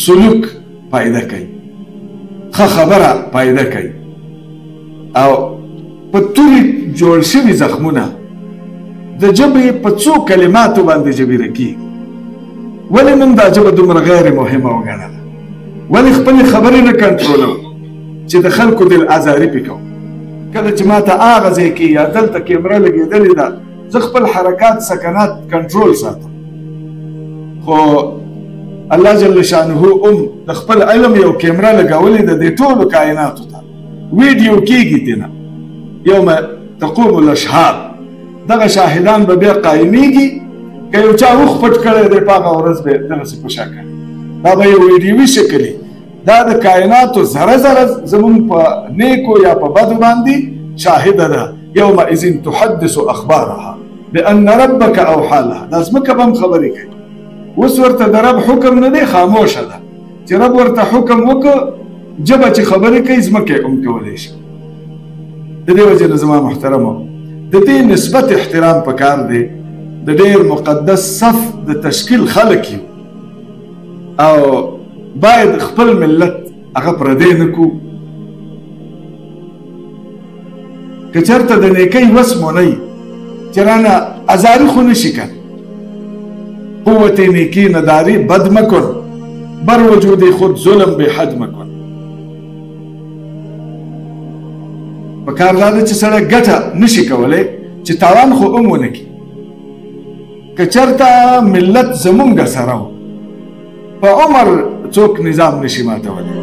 سلوک پایده کوي، ښه خبره پایده کوي، او په تورې جوړ شوي زخمونه د ژبې په څو کلماتو باندې جبیره کېږي. ولې موږ دا ژبه دومره غیر مهمه وګڼله؟ ولې خپلې خبرې نه کنټرولوو چې د خلکو دل ازاري پې کوو؟ کله چې ما ته هغه ځای کې یا دلته کیمره لګېدلې ده، زه خپل حرکات سکنات کنټرول ساتم، خو الله جل شانه د خپل علم یو کیمره لګولې ده دې ټولو کائناتو ته، ویډیو کېږي تېنه، یوم تقوم الاشهاد، دغه شاهدان به بیا قایمیږي، که یو چا اوښ پټ کړی دی په هغه ورځ به دغسې په شا کوي، دا به یو ویډیوي شکلي، دا د کائناتو ذره ذره زمونږ په نیکو یا په بدو باندې شاهده ده. یومئذ تحدث اخبارها بان ربک اوحی لها، دا ځمکه به هم خبرې کوي. اوس ورته د رب حکم نه دی، خاموشه ده، چې رب ورته حکم وکړه ژبه چې خبرې کوي ځمکه یې هم کولی شي. د دې وجې نه زما محترمو د دې نسبت احترام پکار دی. د ډېر مقدس صف د تشکیل خلک یو او باید خپل ملت هغه پردی نه کړو. که چېرته د نیکۍ وس مو نه وي چې رانه ازاري خو نه شي کړ، قوت نیکی نداری بد مکن، بر وجود خود ظلم بے حد مکن. پکار دا ده چې سړی ګټه نشي کولی چې تاوان خو هم ونه کړي. که چېرته ملت زمونږ سره و، په عمر څوک نظام نشي ماتولی.